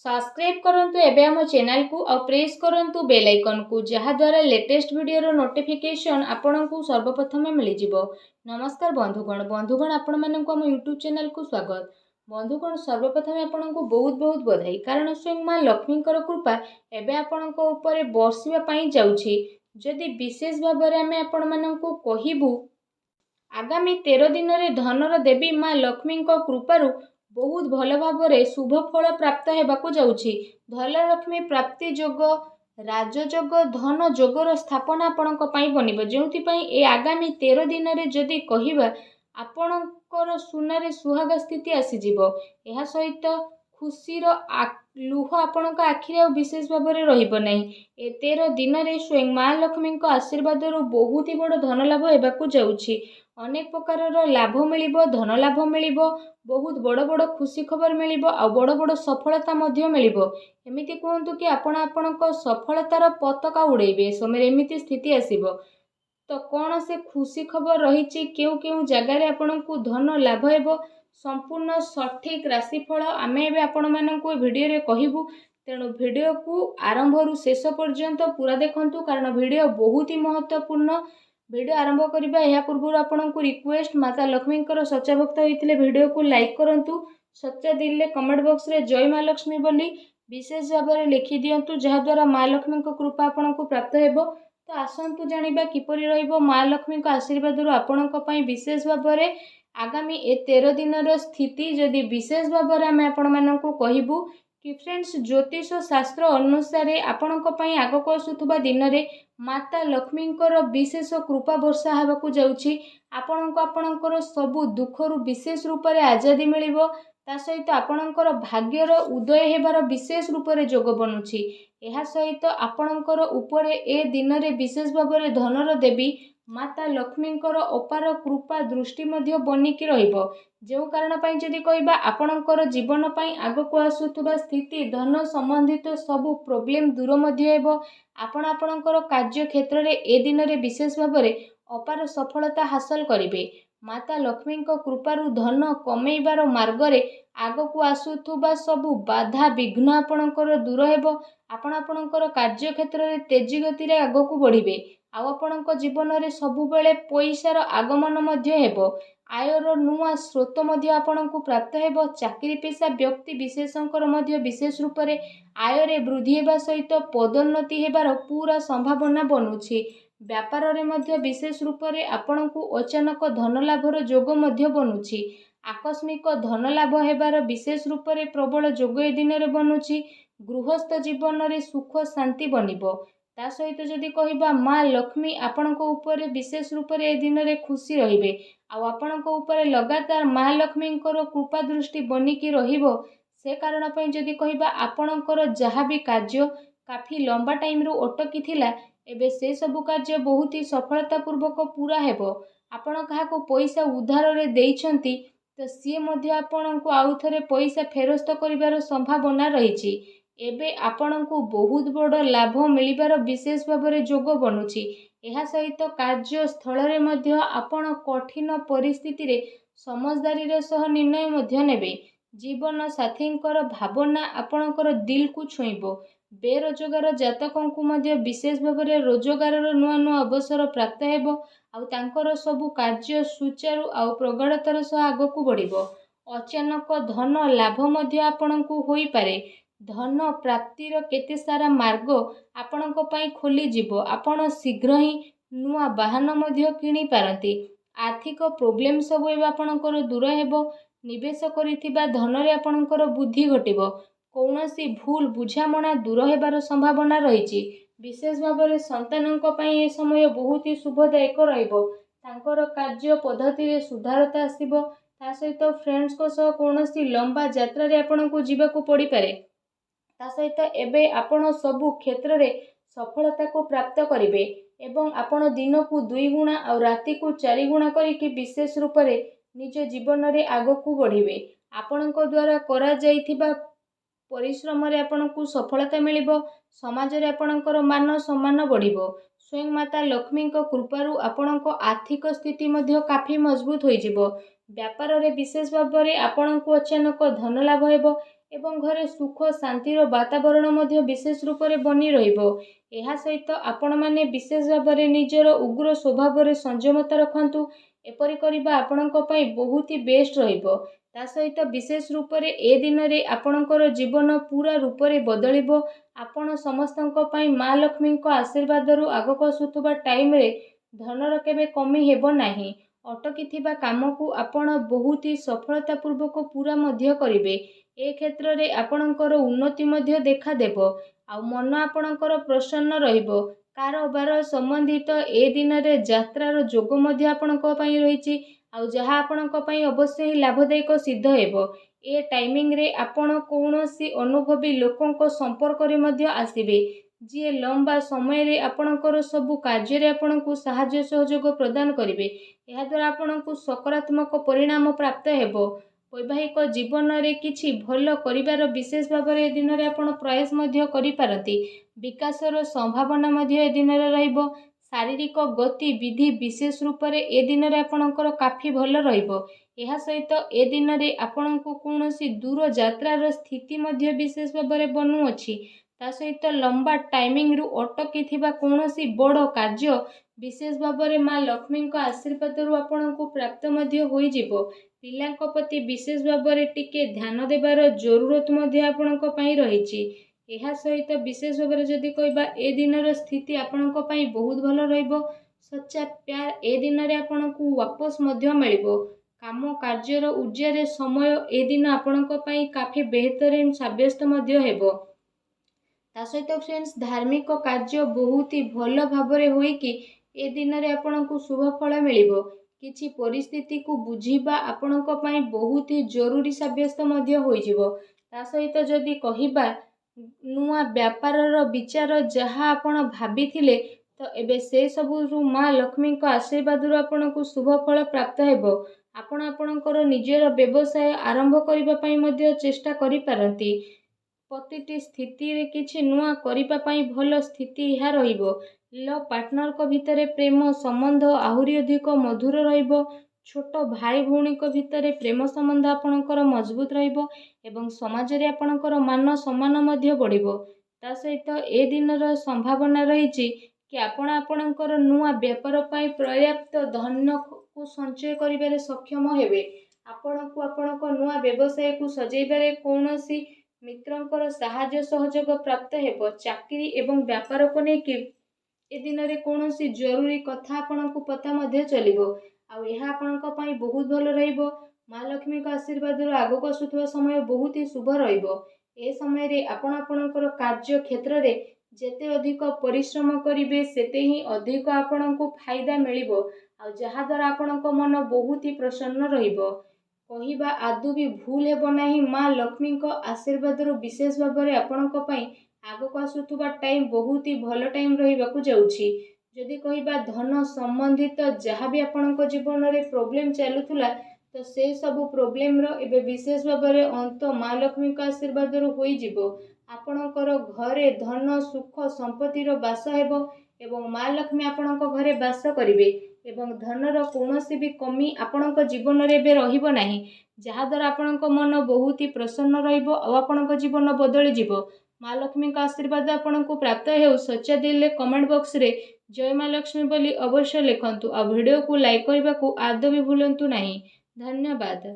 Subscribe करंतु एबे हम चैनल को और प्रेस करंतु बेल आइकन को जहा द्वारा लेटेस्ट वीडियो रो नोटिफिकेशन आपन को सर्वप्रथम मिल जिवो। नमस्कार बंधुगण आपण मानन को हम यूट्यूब चैनल को स्वागत। बंधुगण सर्वप्रथम आपन को बहुत बहुत बधाई कारण स्वयं मां लक्ष्मी कृपा एबे आपन को ऊपर बरसिबा पई जाउछि। जदि विशेष भाव में आमे आपण मानन को कहिबू आगामी 13 दिन रे धनर देवी मां लक्ष्मी कृपारू बहुत भल भाव शुभ फल प्राप्त होगाकू जाउछि। धनलक्ष्मी प्राप्ति जोग राजयोग धन जोगर स्थापना आपणक पई बनिबो जेउथिपई ए आगामी 13 दिन रे जदि कहिबा आपणकर सुनारे सुहागा स्थिति आसीजिवो। एहा सहित खुशीर लुह आपणक आखिरे विशेष भाव में रहिबो नहीं। ए 13 दिन रे स्वयं मां लक्ष्मी आशीर्वाद बहुत ही बड़ धन लाभ होगाकू जाउछि। अनेक प्रकार लाभ मिलिबो धन लाभ मिलिबो बहुत बड़ बड़ खुशी खबर मिलिबो आ बड़ बड़ सफलता मध्य मिलिबो। एमिति कहंतु कि आपणक सफलतार पताका उड़ेबे समय एमिति स्थिति आसीबो। तो कौन से खुशी खबर रही केउ केउ जगार आपको धन लाभ हेबो संपूर्ण सठिक राशिफल आमे एबे आपण माननकु वीडियो रे कहिबू। तेणु वीडियो को आरंभ रु शेष पर्यंत पूरा देखंतु कारण वीडियो बहुत ही महत्वपूर्ण। वीडियो आरंभ करबा या पूर्व आपनको रिक्वेस्ट माता लक्ष्मी सच्चा भक्त होइतिले वीडियो को लाइक करंतु सच्चा दिल ले कमेंट बॉक्स रे जय मां लक्ष्मी बोली विशेष भाव में लिखि दियंतु जहा द्वारा मां लक्ष्मी कृपा आपनको प्राप्त हेबो। तो आसंतु जानिबा किपरि रहइबो मां लक्ष्मी आशीर्वाद रु आपणक पई विशेष भाव में आगामी ए 13 दिन रो स्थिति जदि विशेष भाव में आमे आपण माननको कहिबू कि फ्रेंड्स ज्योतिष शास्त्र अनुसार आपणक पई आगको आसुथबा दिन रे माता लक्ष्मी विशेष कृपा वर्षा हेबाकू जाउछि। आपणकर सबु दुखरु विशेष रूप से आजादी मिलिबो ता सहित आपणकर भाग्यर उदय हेबार विशेष रूप से जोग बनुछि। एहा सहित आपणकर ऊपर ए दिन रे विशेष भाव में धनर देवी माता लक्ष्मींकर अपार कृपा दृष्टि मध्य बनिकी रहिबो। जो कारण पई जदि कहिबा आपणकर जीवन पई आगको आसुथबा स्थिति धन संबंधित सबु प्रॉब्लम दूर मध्य हेबो। आपणकर कार्य क्षेत्र रे ए दिन रे विशेष भाव में अपार सफलता हासिल करिवे। माता लक्ष्मी कृपारू धन कमेइबार मार्ग रे आगको आसुथबा सबु बाधा विघ्न आपणकर दूर हेबो। आपणकर कार्य क्षेत्र रे तेजी गति रे आगको बढ़िबे। आपणक जीवन रे सबु बेले पैसार आगमन मध्य हेबो। आयर नुआ स्रोत मध्य आपणको प्राप्त हेबो। चाकरी पेशा व्यक्ति विशेषकर मध्य विशेष रूप से आय रे वृद्धि हेबा सहित पदोन्नति हेबार पूरा संभावना बनुछि। व्यापार रे मध्य विशेष रूप से आपणको अचानक धन लाभर जोग मध्य बनुछि। आकस्मिक धन लाभ हेबार विशेष रूप से प्रबल जोग ए दिन रे बनुछि। गृहस्थ जीवन रे सुख शांति बनिबो। ता सहित जदि कहिबा मां लक्ष्मी आपणको ऊपर विशेष रूप से ए दिन रे खुशी रहिबे आ आपणको ऊपर लगातार मां लक्ष्मींकर कृपा दृष्टि बनिकी रहिबो। से कारण पई जदि कहिबा आपणकर जहा भी कार्य काफी लंबा टाइम रो अटकी थिला एबे से सब कार्य बहुत ही सफलता पूर्वक पूरा हेबो। आपण काहाको पैसा उधार रे देइछंती तो सी मध्य आपणको आउ थरे पैसा फेरस्त करिवार संभावना रहिछि। एबे आपणको बहुत बड़ लाभ मिलिबार विशेष भाव में जोग बनुछि। एहा सहित कार्य स्थल रे मध्य आपण कठिन परिस्थिति रे समझदारी रे सह निर्णय मध्य नेबे। जीवन साथींकर भावना आपणकर दिल को छुईबो। बेरोजगार जातकों को मध्य विशेष भाव में रोजगार नुआ नुआ अवसर प्राप्त हेबो आउ तांकर सबु कार्य सुचारू आउ प्रगाढ़तार सह आगको बढ़िबो। अचानक धन लाभ मध्य आपणको होई पारे। धन प्राप्तिर केते सारा मार्ग आपणक पई खोली जिवो। आपण शीघ्र ही नुआ वाहन मध्य किनी पारंती। आर्थिक प्रॉब्लम सब एबा आपणकर दूर हेबो। निवेश करिथिबा धन रे आपणकर बुद्धि घटिबो। कौनसी भूल बुझामणा दूर हेबार संभावना रहिछि। विशेष भाव में संतानक पई ए समय बहुत ही शुभदायक रहिबो। तांकर कार्य पद्धति रे सुधारता आसीबो। ता सहित फ्रेंड्स को सह कौनसी लंबा यात्रा रे आपणको जीवाको पड़ी पारे। ता सहित एबे आपण सबु क्षेत्र रे सफलता को प्राप्त करिवे एवं आपण दिन को 2 गुणा और राति को 4 गुणा करिके विशेष रूप से निज जीवन रे आगको बढ़िवे। आपणको द्वारा करा जाइथिबा परिश्रम रे आपणको सफलता मिलिबो। समाज रे आपणकर मान सम्मान बढ़िबो। स्वयं माता लक्ष्मी कृपारू आपणको आर्थिक स्थिति मध्य काफी मजबूत होई जिवो। व्यापार रे विशेष भाव में आपणको अचानक धन लाभ हेबो। ଏବଂ ଘରେ ସୁଖ ଶାନ୍ତିର ବାତାବରଣ ମଧ୍ୟ ବିଶେଷ ରୂପରେ ବନି ରହିବ। ଏହା ସହିତ ଆପଣମାନେ ବିଶେଷ ଭାବରେ ନିଜର ଉଗ୍ର ସ୍ୱଭାବରେ ସଂଯମତା ରଖନ୍ତୁ। ଏପରି କରିବା ଆପଣଙ୍କ ପାଇଁ ବହୁତ ହି ବେଷ୍ଟ ରହିବ। ତା ସହିତ ବିଶେଷ ରୂପରେ ଏ ଦିନରେ ଆପଣଙ୍କର ଜୀବନ ପୁରା ରୂପରେ ବଦଳିବ। ଆପଣ ସମସ୍ତଙ୍କ ପାଇଁ ମା ଲକ୍ଷ୍ମୀଙ୍କ ଆଶୀର୍ବାଦରୁ ଆଗକୁ ଆସୁଥିବା ଟାଇମରେ ଧନର କେବେ କମି ହେବ ନାହିଁ। ଅଟକିଥିବା କାମକୁ ଆପଣ ବହୁତ ହି ସଫଳତାପୂର୍ବକ ପୁରା ମଧ୍ୟ କରିବେ। ଏ କ୍ଷେତ୍ରରେ ଆପଣଙ୍କର ଉନ୍ନତି ମଧ୍ୟ ଦେଖାଦେବ। ଆଉ ମନ ଆପଣଙ୍କର ପ୍ରସନ୍ନ ରହିବ। କାରବାର ସମ୍ବନ୍ଧିତ ଏ ଦିନରେ ଯାତ୍ରାର ଯୋଗ ମଧ୍ୟ ଆପଣଙ୍କ ପାଇଁ ରହିଛି। ଆଉ ଯାହା ଆପଣଙ୍କ ପାଇଁ ଅବଶ୍ୟ ହିଁ ଲାଭଦାୟକ ସିଦ୍ଧ ହେବ। ଏ ଟାଇମିଂରେ ଆପଣ କୌଣସି ଅନୁଭବୀ ଲୋକଙ୍କ ସମ୍ପର୍କରେ ମଧ୍ୟ ଆସିବେ, ଯିଏ ଲମ୍ବା ସମୟରେ ଆପଣଙ୍କର ସବୁ କାର୍ଯ୍ୟରେ ଆପଣଙ୍କୁ ସାହାଯ୍ୟ ସହଯୋଗ ପ୍ରଦାନ କରିବେ। ଏହାଦ୍ୱାରା ଆପଣଙ୍କୁ ସକାରାତ୍ମକ ପରିଣାମ ପ୍ରାପ୍ତ ହେବ। ବୈବାହିକ ଜୀବନରେ କିଛି ଭଲ କରିବାର ବିଶେଷ ଭାବରେ ଏ ଦିନରେ ଆପଣ ପ୍ରୟାସ ମଧ୍ୟ କରିପାରନ୍ତି। ବିକାଶର ସମ୍ଭାବନା ମଧ୍ୟ ଏ ଦିନରେ ରହିବ। ଶାରୀରିକ ଗତିବିଧି ବିଶେଷ ରୂପରେ ଏ ଦିନରେ ଆପଣଙ୍କର କାଫି ଭଲ ରହିବ। ଏହା ସହିତ ଏ ଦିନରେ ଆପଣଙ୍କୁ କୌଣସି ଦୂର ଯାତ୍ରାର ସ୍ଥିତି ମଧ୍ୟ ବିଶେଷ ଭାବରେ ବନୁଅଛି। ତା ସହିତ ଲମ୍ବା ଟାଇମିଂରୁ ଅଟକିଥିବା କୌଣସି ବଡ଼ କାର୍ଯ୍ୟ ବିଶେଷ ଭାବରେ ମା ଲକ୍ଷ୍ମୀଙ୍କ ଆଶୀର୍ବାଦରୁ ଆପଣଙ୍କୁ ପ୍ରାପ୍ତ ମଧ୍ୟ ହୋଇଯିବ। ପିଲାଙ୍କ ପ୍ରତି ବିଶେଷ ଭାବରେ ଟିକେ ଧ୍ୟାନ ଦେବାର ଜରୁରତ ମଧ୍ୟ ଆପଣଙ୍କ ପାଇଁ ରହିଛି। ଏହା ସହିତ ବିଶେଷ ଭାବରେ ଯଦି କହିବା ଏ ଦିନର ସ୍ଥିତି ଆପଣଙ୍କ ପାଇଁ ବହୁତ ଭଲ ରହିବ। ସଚ୍ଚା ପ୍ୟାର ଏ ଦିନରେ ଆପଣଙ୍କୁ ୱାପସ ମଧ୍ୟ ମିଳିବ। କାମ କାର୍ଯ୍ୟର ଉର୍ଜାରେ ସମୟ ଏ ଦିନ ଆପଣଙ୍କ ପାଇଁ କାଫି ବେହତରିନ ସାବ୍ୟସ୍ତ ମଧ୍ୟ ହେବ। ତା ସହିତ ଫ୍ରେଣ୍ଡସ୍, ଧାର୍ମିକ କାର୍ଯ୍ୟ ବହୁତ ହି ଭଲ ଭାବରେ ହୋଇକି ଏ ଦିନରେ ଆପଣଙ୍କୁ ଶୁଭ ଫଳ ମିଳିବ। କିଛି ପରିସ୍ଥିତିକୁ ବୁଝିବା ଆପଣଙ୍କ ପାଇଁ ବହୁତ ହି ଜରୁରୀ ସାବ୍ୟସ୍ତ ମଧ୍ୟ ହୋଇଯିବ। ତା ସହିତ ଯଦି କହିବା ନୂଆ ବ୍ୟାପାରର ବିଚାର ଯାହା ଆପଣ ଭାବିଥିଲେ, ତ ଏବେ ସେ ସବୁରୁ ମା ଲକ୍ଷ୍ମୀଙ୍କ ଆଶୀର୍ବାଦରୁ ଆପଣଙ୍କୁ ଶୁଭ ଫଳ ପ୍ରାପ୍ତ ହେବ। ଆପଣ ଆପଣଙ୍କର ନିଜର ବ୍ୟବସାୟ ଆରମ୍ଭ କରିବା ପାଇଁ ମଧ୍ୟ ଚେଷ୍ଟା କରିପାରନ୍ତି। ପ୍ରତିଟି ସ୍ଥିତିରେ କିଛି ନୂଆ କରିବା ପାଇଁ ଭଲ ସ୍ଥିତି ଏହା ରହିବ। ଲଭ୍ ପାର୍ଟନରଙ୍କ ଭିତରେ ପ୍ରେମ ସମ୍ବନ୍ଧ ଆହୁରି ଅଧିକ ମଧୁର ରହିବ। ଛୋଟ ଭାଇ ଭଉଣୀଙ୍କ ଭିତରେ ପ୍ରେମ ସମ୍ବନ୍ଧ ଆପଣଙ୍କର ମଜବୁତ ରହିବ ଏବଂ ସମାଜରେ ଆପଣଙ୍କର ମାନ ସମ୍ମାନ ମଧ୍ୟ ବଢ଼ିବ। ତା ସହିତ ଏ ଦିନର ସମ୍ଭାବନା ରହିଛି କି ଆପଣ ଆପଣଙ୍କର ନୂଆ ବ୍ୟାପାର ପାଇଁ ପର୍ଯ୍ୟାପ୍ତ ଧନକୁ ସଞ୍ଚୟ କରିବାରେ ସକ୍ଷମ ହେବେ। ଆପଣଙ୍କୁ ଆପଣଙ୍କ ନୂଆ ବ୍ୟବସାୟକୁ ସଜେଇବାରେ କୌଣସି ମିତ୍ରଙ୍କର ସାହାଯ୍ୟ ସହଯୋଗ ପ୍ରାପ୍ତ ହେବ। ଚାକିରି ଏବଂ ବ୍ୟାପାରକୁ ନେଇକି ଏ ଦିନରେ କୌଣସି ଜରୁରୀ କଥା ଆପଣଙ୍କୁ ପତା ମଧ୍ୟ ଚଲିବ। ଆଉ ଏହା ଆପଣଙ୍କ ପାଇଁ ବହୁତ ଭଲ ରହିବ। ମା ଲକ୍ଷ୍ମୀଙ୍କ ଆଶୀର୍ବାଦରୁ ଆଗକୁ ଆସୁଥିବା ସମୟ ବହୁତ ହି ଶୁଭ ରହିବ। ଏ ସମୟରେ ଆପଣ ଆପଣଙ୍କର କାର୍ଯ୍ୟ କ୍ଷେତ୍ରରେ ଯେତେ ଅଧିକ ପରିଶ୍ରମ କରିବେ ସେତେ ହିଁ ଅଧିକ ଆପଣଙ୍କୁ ଫାଇଦା ମିଳିବ। ଆଉ ଯାହାଦ୍ୱାରା ଆପଣଙ୍କ ମନ ବହୁତ ହି ପ୍ରସନ୍ନ ରହିବ। କହିବା ଆଦୌ ବି ଭୁଲ ହେବ ନାହିଁ, ମା ଲକ୍ଷ୍ମୀଙ୍କ ଆଶୀର୍ବାଦରୁ ବିଶେଷ ଭାବରେ ଆପଣଙ୍କ ପାଇଁ ଆଗକୁ ଆସୁଥିବା ଟାଇମ୍ ବହୁତ ହି ଭଲ ଟାଇମ୍ ରହିବାକୁ ଯାଉଛି। ଯଦି କହିବା ଧନ ସମ୍ବନ୍ଧିତ ଯାହା ବି ଆପଣଙ୍କ ଜୀବନରେ ପ୍ରୋବ୍ଲେମ ଚାଲୁଥିଲା, ତ ସେ ସବୁ ପ୍ରୋବ୍ଲେମର ଏବେ ବିଶେଷ ଭାବରେ ଅନ୍ତ ମା ଲକ୍ଷ୍ମୀଙ୍କ ଆଶୀର୍ବାଦରୁ ହୋଇଯିବ। ଆପଣଙ୍କର ଘରେ ଧନ ସୁଖ ସମ୍ପତ୍ତିର ବାସ ହେବ ଏବଂ ମା ଲକ୍ଷ୍ମୀ ଆପଣଙ୍କ ଘରେ ବାସ କରିବେ ଏବଂ ଧନର କୌଣସି ବି କମି ଆପଣଙ୍କ ଜୀବନରେ ଏବେ ରହିବ ନାହିଁ। ଯାହାଦ୍ୱାରା ଆପଣଙ୍କ ମନ ବହୁତ ହି ପ୍ରସନ୍ନ ରହିବ ଆଉ ଆପଣଙ୍କ ଜୀବନ ବଦଳିଯିବ। ମା ଲକ୍ଷ୍ମୀଙ୍କ ଆଶୀର୍ବାଦ ଆପଣଙ୍କୁ ପ୍ରାପ୍ତ ହେଉ। ସଚ୍ଚା ଦିଲରେ କମେଣ୍ଟ ବକ୍ସରେ ଜୟ ମା ଲକ୍ଷ୍ମୀ ବୋଲି ଅବଶ୍ୟ ଲେଖନ୍ତୁ ଆଉ ଭିଡ଼ିଓକୁ ଲାଇକ୍ କରିବାକୁ ଆଦୌ ବି ଭୁଲନ୍ତୁ ନାହିଁ। ଧନ୍ୟବାଦ।